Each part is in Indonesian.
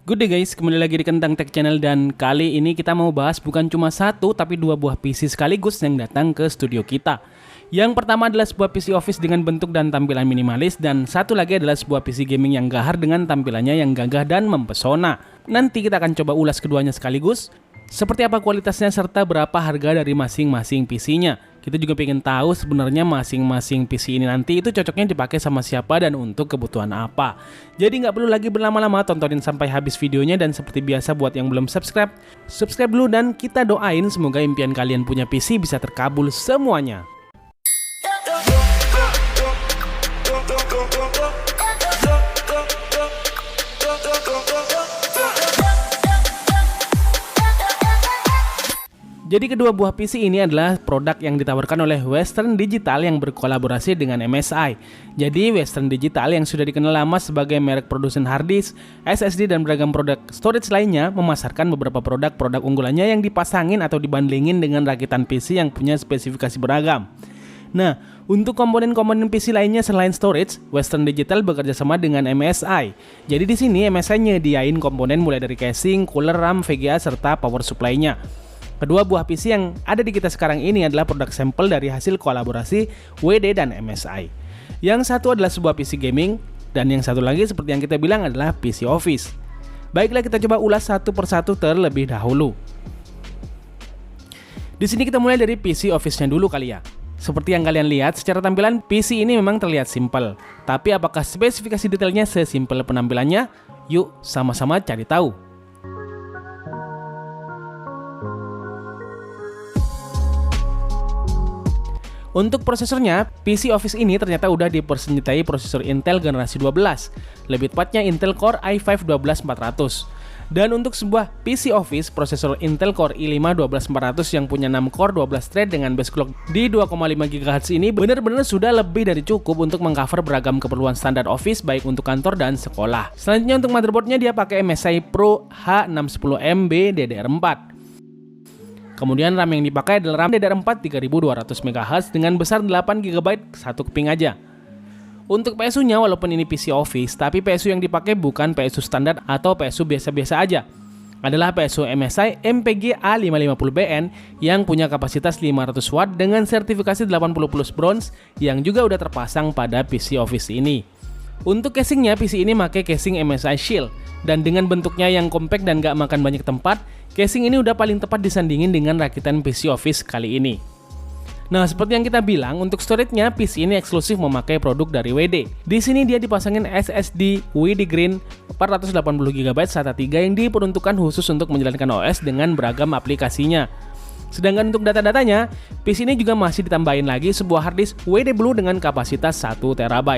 Good day guys, kembali lagi di Kentang Tech Channel dan kali ini kita mau bahas bukan cuma satu tapi dua buah PC sekaligus yang datang ke studio kita. Yang pertama adalah sebuah PC office dengan bentuk dan tampilan minimalis dan satu lagi adalah sebuah PC gaming yang gahar dengan tampilannya yang gagah dan mempesona. Nanti kita akan coba ulas keduanya sekaligus. Seperti apa kualitasnya serta berapa harga dari masing-masing PC-nya. Kita juga pengen tahu sebenarnya masing-masing PC ini nanti itu cocoknya dipakai sama siapa dan untuk kebutuhan apa. Jadi nggak perlu lagi berlama-lama, tontonin sampai habis videonya. Dan seperti biasa buat yang belum subscribe dulu dan kita doain semoga impian kalian punya PC bisa terkabul semuanya. Jadi kedua buah PC ini adalah produk yang ditawarkan oleh Western Digital yang berkolaborasi dengan MSI. Jadi Western Digital yang sudah dikenal lama sebagai merek produsen hard disk, SSD dan beragam produk storage lainnya memasarkan beberapa produk unggulannya yang dipasangin atau dibandingin dengan rakitan PC yang punya spesifikasi beragam. Nah, untuk komponen-komponen PC lainnya selain storage, Western Digital bekerja sama dengan MSI. Jadi di sini MSI nyediain komponen mulai dari casing, cooler, RAM, VGA serta power supply-nya. Kedua buah PC yang ada di kita sekarang ini adalah produk sampel dari hasil kolaborasi WD dan MSI. Yang satu adalah sebuah PC gaming dan yang satu lagi seperti yang kita bilang adalah PC office. Baiklah, kita coba ulas satu persatu terlebih dahulu. Di sini kita mulai dari PC office-nya dulu kali ya. Seperti yang kalian lihat, secara tampilan PC ini memang terlihat simpel. Tapi apakah spesifikasi detailnya sesimpel penampilannya? Yuk sama-sama cari tahu. Untuk prosesornya, PC Office ini ternyata udah dipersenjatai prosesor Intel generasi 12, lebih tepatnya Intel Core i5 12400. Dan untuk sebuah PC Office, prosesor Intel Core i5 12400 yang punya 6 core 12 thread dengan base clock di 2,5 GHz ini benar-benar sudah lebih dari cukup untuk mengcover beragam keperluan standar Office baik untuk kantor dan sekolah. Selanjutnya untuk motherboardnya dia pakai MSI Pro H610MB DDR4. Kemudian RAM yang dipakai adalah RAM DDR4 3200 MHz dengan besar 8 GB satu keping aja. Untuk PSU-nya walaupun ini PC Office, tapi PSU yang dipakai bukan PSU standar atau PSU biasa-biasa aja. Adalah PSU MSI MPG A550BN yang punya kapasitas 500 watt dengan sertifikasi 80 plus bronze yang juga udah terpasang pada PC Office ini. Untuk casingnya, PC ini pakai casing MSI Shield dan dengan bentuknya yang compact dan gak makan banyak tempat, casing ini udah paling tepat disandingin dengan rakitan PC Office kali ini. Nah, seperti yang kita bilang, untuk storage-nya PC ini eksklusif memakai produk dari WD. Di sini dia dipasangin SSD WD Green 480GB SATA 3 yang diperuntukkan khusus untuk menjalankan OS dengan beragam aplikasinya. Sedangkan untuk data-datanya, PC ini juga masih ditambahin lagi sebuah hard disk WD Blue dengan kapasitas 1 TB.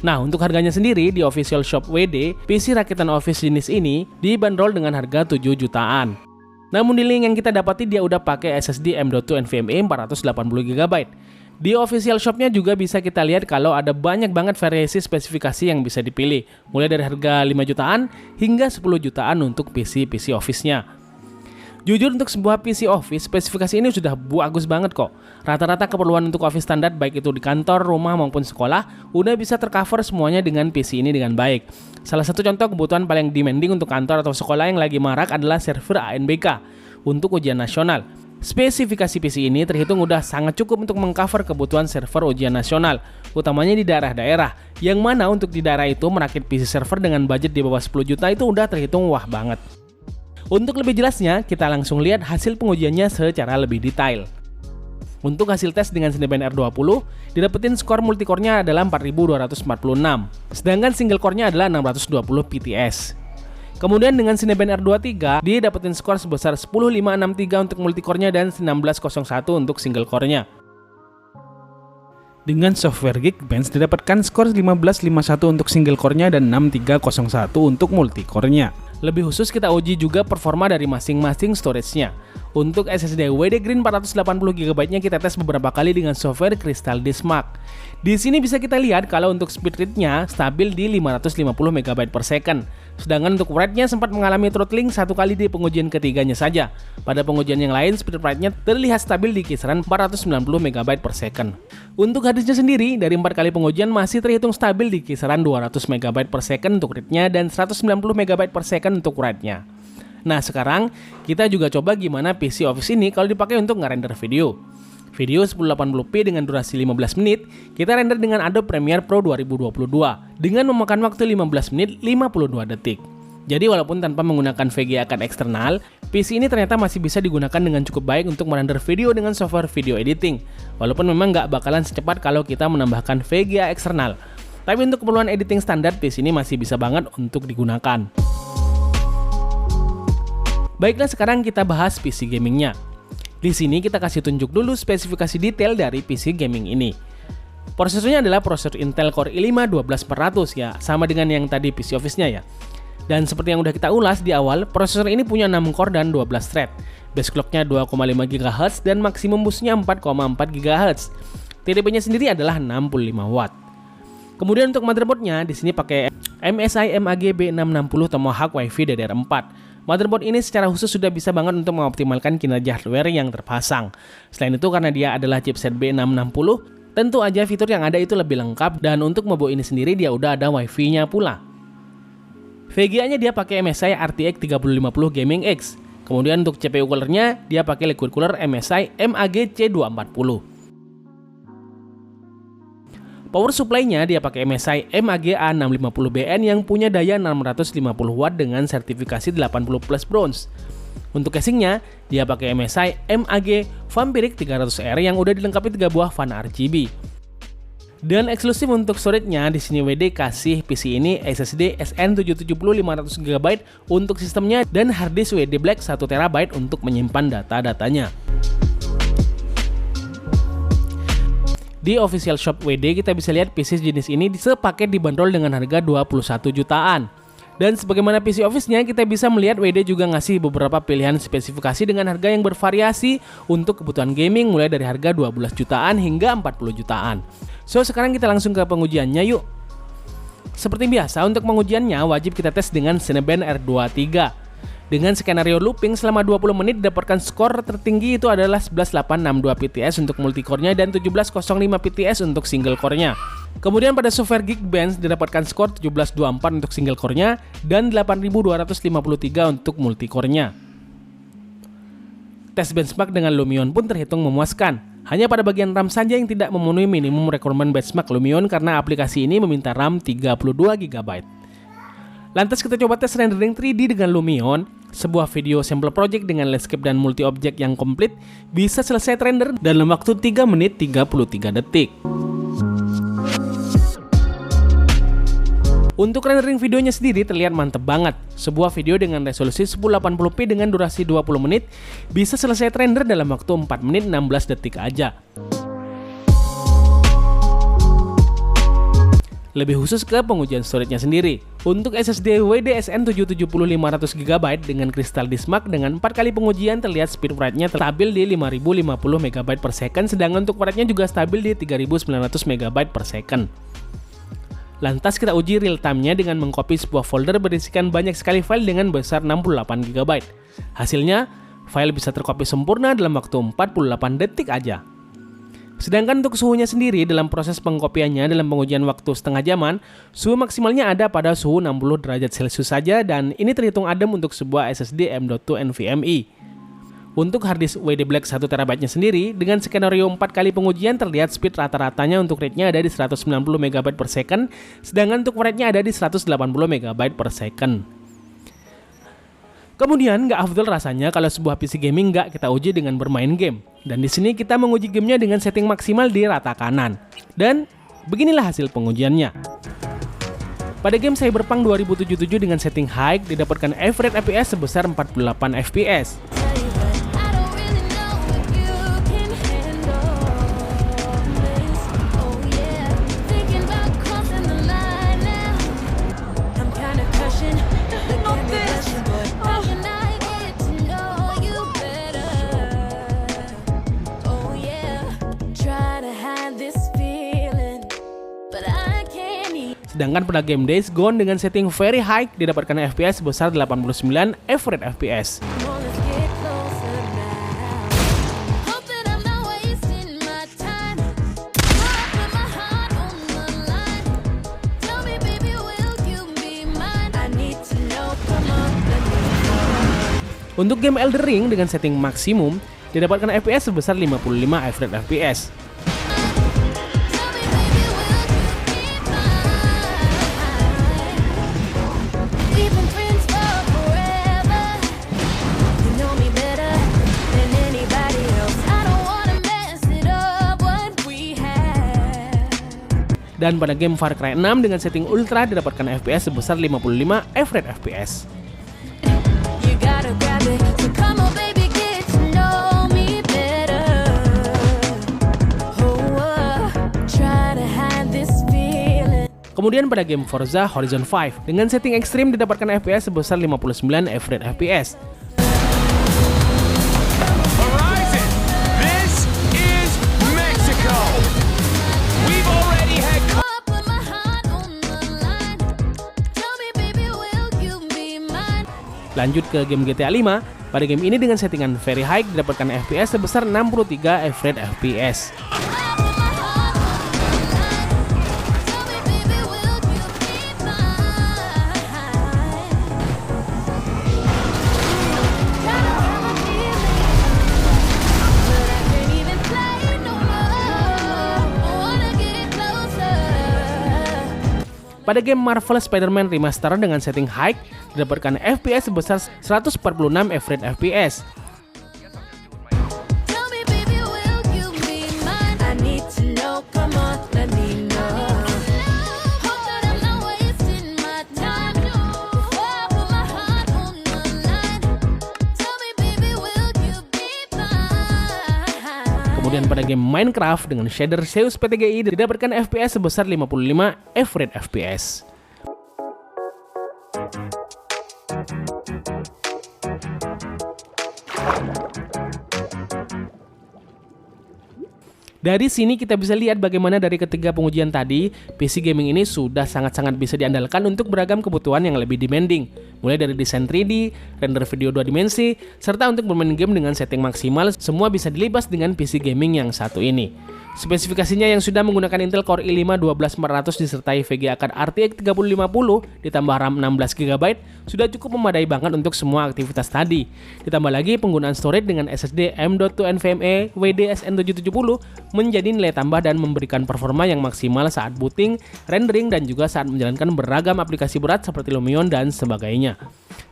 Nah, untuk harganya sendiri di official shop WD, PC rakitan Office jenis ini dibanderol dengan harga 7 jutaan. Namun di link yang kita dapati dia udah pakai SSD M.2 NVMe 480GB. Di official shopnya juga bisa kita lihat kalau ada banyak banget variasi spesifikasi yang bisa dipilih, mulai dari harga 5 jutaan hingga 10 jutaan untuk PC Office-nya. Jujur untuk sebuah PC Office, spesifikasi ini sudah bagus banget kok. Rata-rata keperluan untuk Office standar baik itu di kantor, rumah maupun sekolah udah bisa tercover semuanya dengan PC ini dengan baik. Salah satu contoh kebutuhan paling demanding untuk kantor atau sekolah yang lagi marak adalah server ANBK untuk ujian nasional. Spesifikasi PC ini terhitung udah sangat cukup untuk mengcover kebutuhan server ujian nasional, utamanya di daerah-daerah, yang mana untuk di daerah itu merakit PC server dengan budget di bawah 10 juta itu udah terhitung wah banget. Untuk lebih jelasnya, kita langsung lihat hasil pengujiannya secara lebih detail. Untuk hasil tes dengan Cinebench R20, didapetin skor multicore-nya adalah 4246, sedangkan single core-nya adalah 620 PTS. Kemudian dengan Cinebench R23, didapetin skor sebesar 10563 untuk multicore-nya dan 1601 untuk single core-nya. Dengan software Geekbench didapatkan skor 1551 untuk single core-nya dan 6301 untuk multicore-nya. Lebih khusus kita uji juga performa dari masing-masing storage-nya. Untuk SSD WD Green 480GB-nya kita tes beberapa kali dengan software Crystal Disk Mark. Di sini bisa kita lihat kalau untuk speed read-nya stabil di 550 MB per second. Sedangkan untuk write-nya sempat mengalami throttling satu kali di pengujian ketiganya saja. Pada pengujian yang lain, speed write-nya terlihat stabil di kisaran 490 MB per second. Untuk harddisknya sendiri, dari 4 kali pengujian masih terhitung stabil di kisaran 200 MB per second untuk read-nya dan 190 MB per second untuk write-nya. Nah, sekarang kita juga coba gimana PC Office ini kalau dipakai untuk nge-render video. Video 1080p dengan durasi 15 menit, kita render dengan Adobe Premiere Pro 2022 dengan memakan waktu 15 menit 52 detik. Jadi walaupun tanpa menggunakan VGA card eksternal, PC ini ternyata masih bisa digunakan dengan cukup baik untuk merender video dengan software video editing. Walaupun memang nggak bakalan secepat kalau kita menambahkan VGA eksternal. Tapi untuk keperluan editing standar, PC ini masih bisa banget untuk digunakan. Baiklah, sekarang kita bahas PC gamingnya. Di sini kita kasih tunjuk dulu spesifikasi detail dari PC gaming ini. Prosesornya adalah prosesor Intel Core i5 12400 ya, sama dengan yang tadi PC Office-nya ya. Dan seperti yang udah kita ulas di awal, prosesor ini punya 6 core dan 12 thread. Base clock-nya 2,5 GHz dan maksimum boost-nya 4,4 GHz. TDP-nya sendiri adalah 65 watt. Kemudian untuk motherboard-nya di sini pakai MSI MAG B660 Tomahawk Wi-Fi DDR4. Motherboard ini secara khusus sudah bisa banget untuk mengoptimalkan kinerja hardware yang terpasang. Selain itu, karena dia adalah chipset B660, tentu aja fitur yang ada itu lebih lengkap, dan untuk mobile ini sendiri dia udah ada Wi-Fi-nya pula. VGA-nya dia pakai MSI RTX 3050 Gaming X. Kemudian untuk CPU cooler-nya dia pakai liquid cooler MSI MAG C240. Power supply-nya dia pakai MSI MAG A650BN yang punya daya 650 watt dengan sertifikasi 80 plus bronze. Untuk casingnya, dia pakai MSI MAG Vampiric 300R yang udah dilengkapi 3 buah fan RGB. Dan eksklusif untuk storage-nya, di sini WD kasih PC ini SSD SN770 500GB untuk sistemnya dan harddisk WD Black 1TB untuk menyimpan data-datanya. Di official shop WD kita bisa lihat PC jenis ini sepaket dibanderol dengan harga 21 jutaan. Dan sebagaimana PC Office-nya, kita bisa melihat WD juga ngasih beberapa pilihan spesifikasi dengan harga yang bervariasi untuk kebutuhan gaming mulai dari harga 12 jutaan hingga 40 jutaan. So, sekarang kita langsung ke pengujiannya yuk. Seperti biasa, untuk pengujiannya wajib kita tes dengan Cinebench R23. Dengan skenario looping selama 20 menit didapatkan skor tertinggi itu adalah 11862 PTS untuk multicore-nya dan 1705 PTS untuk single core-nya. Kemudian pada software Geekbench didapatkan skor 1724 untuk single core-nya dan 8253 untuk multicore-nya. Tes benchmark dengan Lumion pun terhitung memuaskan. Hanya pada bagian RAM saja yang tidak memenuhi minimum requirement benchmark Lumion karena aplikasi ini meminta RAM 32GB. Lantas kita coba tes rendering 3D dengan Lumion. Sebuah video sampel project dengan landscape dan multi objek yang komplit bisa selesai render dalam waktu 3 menit 33 detik. Untuk rendering videonya sendiri terlihat mantep banget. Sebuah video dengan resolusi 1080p dengan durasi 20 menit bisa selesai render dalam waktu 4 menit 16 detik aja. Lebih khusus ke pengujian storage-nya sendiri. Untuk SSD WD SN770 500GB dengan Crystal Disk Mark dengan 4 kali pengujian terlihat speed write-nya stabil di 5050 MB per second, sedangkan untuk write-nya juga stabil di 3900 MB per second. Lantas kita uji real time-nya dengan mengcopy sebuah folder berisikan banyak sekali file dengan besar 68 GB. Hasilnya, file bisa tercopy sempurna dalam waktu 48 detik aja. Sedangkan untuk suhunya sendiri dalam proses pengkopiannya dalam pengujian waktu setengah jaman, suhu maksimalnya ada pada suhu 60 derajat Celcius saja dan ini terhitung adem untuk sebuah SSD M.2 NVMe. Untuk harddisk WD Black 1TB-nya sendiri, dengan skenario 4 kali pengujian terlihat speed rata-ratanya untuk read-nya ada di 190 MB per second, sedangkan untuk write-nya ada di 180 MB per second. Kemudian nggak afdol rasanya kalau sebuah PC gaming nggak kita uji dengan bermain game. Dan di sini kita menguji gamenya dengan setting maksimal di rata kanan. Dan beginilah hasil pengujiannya. Pada game Cyberpunk 2077 dengan setting high didapatkan average FPS sebesar 48 FPS. Sedangkan pada game Days Gone dengan setting very high didapatkan FPS sebesar 89 average FPS. Untuk game Elden Ring dengan setting maksimum didapatkan FPS sebesar 55 average FPS. Dan pada game Far Cry 6 dengan setting ultra didapatkan FPS sebesar 55 average FPS. Kemudian pada game Forza Horizon 5 dengan setting ekstrim didapatkan FPS sebesar 59 average FPS. Lanjut ke game GTA 5, pada game ini dengan settingan very high didapatkan FPS sebesar 63 average FPS. Pada game Marvel Spider-Man Remaster dengan setting high didapatkan FPS sebesar 146 average FPS. Kemudian pada game Minecraft dengan shader Zeus PTGI didapatkan FPS sebesar 55 average FPS. Dari sini kita bisa lihat bagaimana dari ketiga pengujian tadi, PC gaming ini sudah sangat-sangat bisa diandalkan untuk beragam kebutuhan yang lebih demanding. Mulai dari desain 3D, render video 2 dimensi, serta untuk bermain game dengan setting maksimal, semua bisa dilibas dengan PC gaming yang satu ini. Spesifikasinya yang sudah menggunakan Intel Core i5 12400 disertai VGA card RTX 3050 ditambah RAM 16GB sudah cukup memadai banget untuk semua aktivitas tadi. Ditambah lagi penggunaan storage dengan SSD M.2 NVMe WDSN770 menjadi nilai tambah dan memberikan performa yang maksimal saat booting, rendering, dan juga saat menjalankan beragam aplikasi berat seperti Lumion dan sebagainya.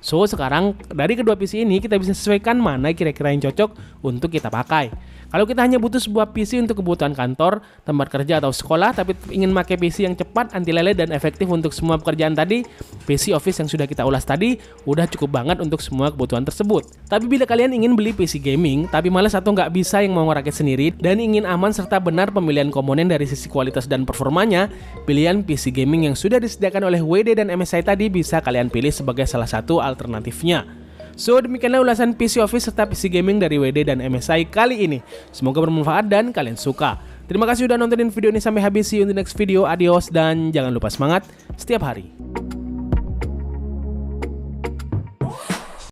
So, sekarang dari kedua PC ini kita bisa sesuaikan mana kira-kira yang cocok untuk kita pakai. Kalau kita hanya butuh sebuah PC untuk kebutuhan kantor, tempat kerja, atau sekolah, tapi ingin pakai PC yang cepat, anti lele, dan efektif untuk semua pekerjaan tadi, PC Office yang sudah kita ulas tadi udah cukup banget untuk semua kebutuhan tersebut. Tapi bila kalian ingin beli PC gaming, tapi malas atau nggak bisa yang mau ngerakit sendiri, dan ingin aman serta benar pemilihan komponen dari sisi kualitas dan performanya, pilihan PC gaming yang sudah disediakan oleh WD dan MSI tadi bisa kalian pilih sebagai salah satu alternatifnya. So, demikianlah ulasan PC Office serta PC Gaming dari WD dan MSI kali ini. Semoga bermanfaat dan kalian suka. Terima kasih sudah nontonin video ini sampai habis. See you in the next video. Adios dan jangan lupa semangat setiap hari.